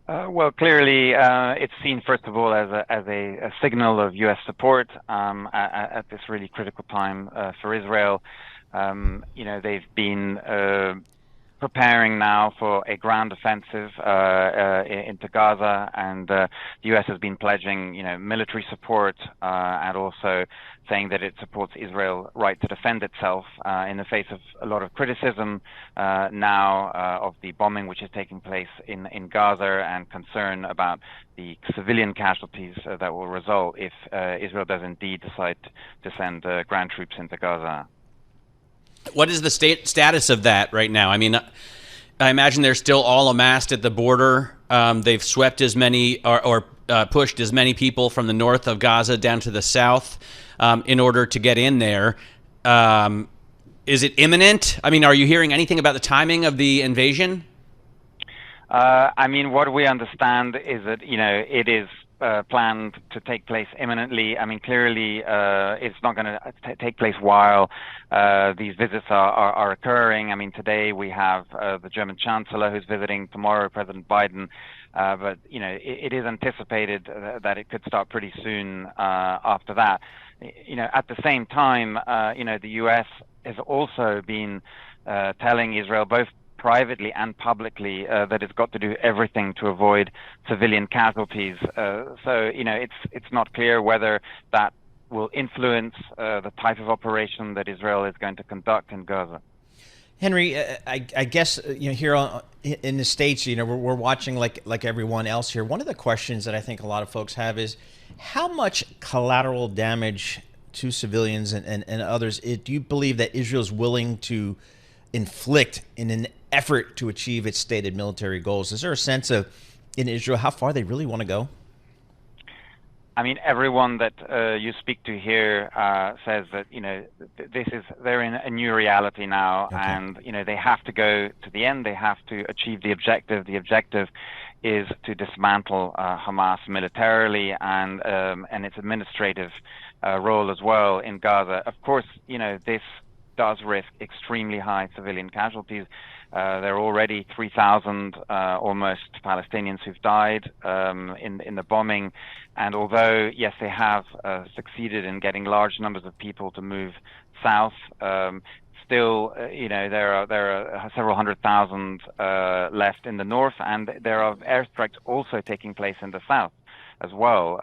Well, clearly, it's seen first of all as a signal of U.S. support at this really critical time for Israel. They've been preparing now for a ground offensive into Gaza, and the U.S. has been pledging, military support and also saying that it supports Israel's right to defend itself in the face of a lot of criticism now of the bombing which is taking place in Gaza and concern about the civilian casualties that will result if Israel does indeed decide to send ground troops into Gaza. What is the status of that right now? I mean, I imagine they're still all amassed at the border. They've swept as many or pushed as many people from the north of Gaza down to the south in order to get in there. Is it imminent? I mean, are you hearing anything about the timing of the invasion? What we understand is that, it is planned to take place imminently. I mean, clearly, it's not going to take place while these visits are occurring. I mean, today we have the German Chancellor who's visiting, tomorrow President Biden. But, it is anticipated that it could start pretty soon after that. At the same time, the U.S. has also been telling Israel, both privately and publicly, that it's got to do everything to avoid civilian casualties. So it's not clear whether that will influence the type of operation that Israel is going to conduct in Gaza. Henry, I guess here in the States, we're watching like everyone else here. One of the questions that I think a lot of folks have is how much collateral damage to civilians and others do you believe that Israel is willing to inflict in an effort to achieve its stated military goals? Is there a sense of, in Israel, how far they really want to go? I mean, everyone that you speak to here says that, they're in a new reality now, okay. And, they have to go to the end. They have to achieve the objective. The objective is to dismantle Hamas militarily and its administrative role as well in Gaza. Of course, this does risk extremely high civilian casualties. There are already 3,000 almost Palestinians who've died in the bombing. And although, yes, they have succeeded in getting large numbers of people to move south, still, there are several 100,000 left in the north, and there are airstrikes also taking place in the south as well.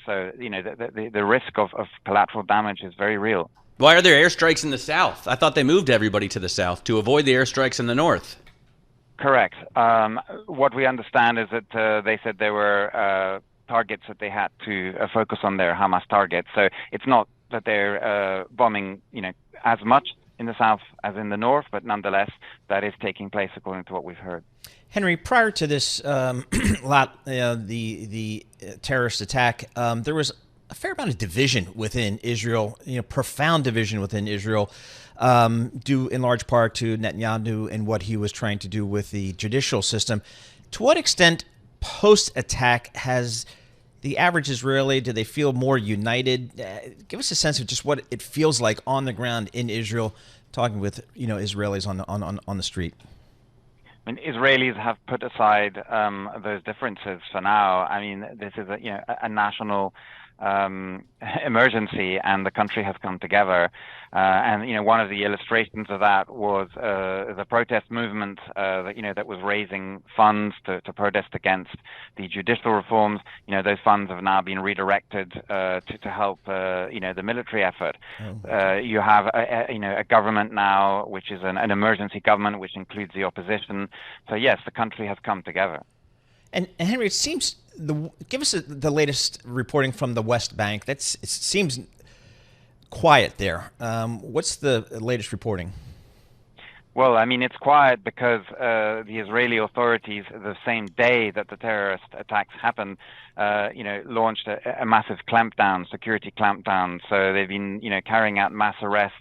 So, the risk of collateral damage is very real. Why are there airstrikes in the south? I thought they moved everybody to the south to avoid the airstrikes in the north. Correct. What we understand is that they said there were targets that they had to focus on, their Hamas targets. So it's not that they're bombing, as much in the south as in the north, but nonetheless, that is taking place according to what we've heard. Henry, prior to this, the terrorist attack, there was a fair amount of division within Israel, profound division within Israel, due in large part to Netanyahu and what he was trying to do with the judicial system. To what extent, post-attack, has the average Israeli, do they feel more united? Give us a sense of just what it feels like on the ground in Israel, talking with Israelis on the street. I mean, Israelis have put aside those differences for now. I mean, this is a national emergency, and the country has come together. And one of the illustrations of that was the protest movement that was raising funds to protest against the judicial reforms. Those funds have now been redirected to help the military effort. You have a government now which is an emergency government which includes the opposition. So yes, the country has come together. And Henry, it seems give us the latest reporting from the West Bank. It seems quiet there. What's the latest reporting? Well, I mean, it's quiet because the Israeli authorities, the same day that the terrorist attacks happened, launched a massive clampdown, security clampdown. So they've been, carrying out mass arrests.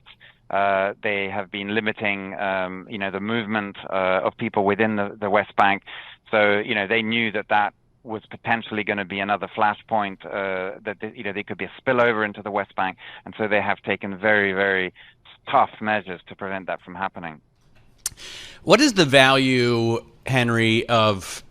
They have been limiting, the movement of people within the West Bank. So, they knew that was potentially going to be another flashpoint, that there could be a spillover into the West Bank, and so they have taken very, very tough measures to prevent that from happening. What is the value, Henry, of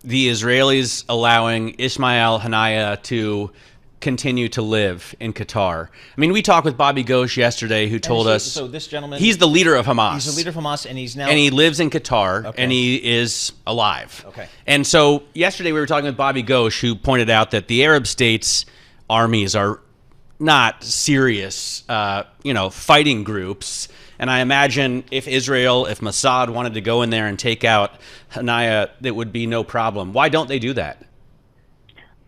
the Israelis allowing Ismail Haniyeh to continue to live in Qatar. I mean, we talked with Bobby Ghosh yesterday, who told us. So this gentleman, he's the leader of Hamas. He's the leader of Hamas, and he lives in Qatar, and he is alive. Okay. And so yesterday we were talking with Bobby Ghosh, who pointed out that the Arab states' armies are not serious, fighting groups. And I imagine if Mossad wanted to go in there and take out Haniyeh, it would be no problem. Why don't they do that?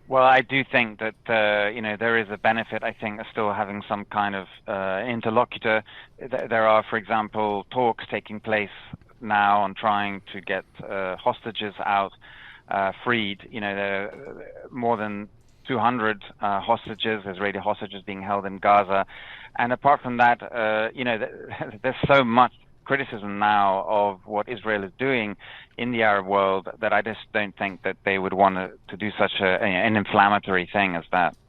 Well, I do think that there is a benefit. I think of still having some kind of interlocutor. There are, for example, talks taking place now on trying to get hostages out, freed. There are more than 200 Israeli hostages being held in Gaza, and apart from that, there's so much criticism now of what Israel is doing in the Arab world that I just don't think that they would want to do such an inflammatory thing as that.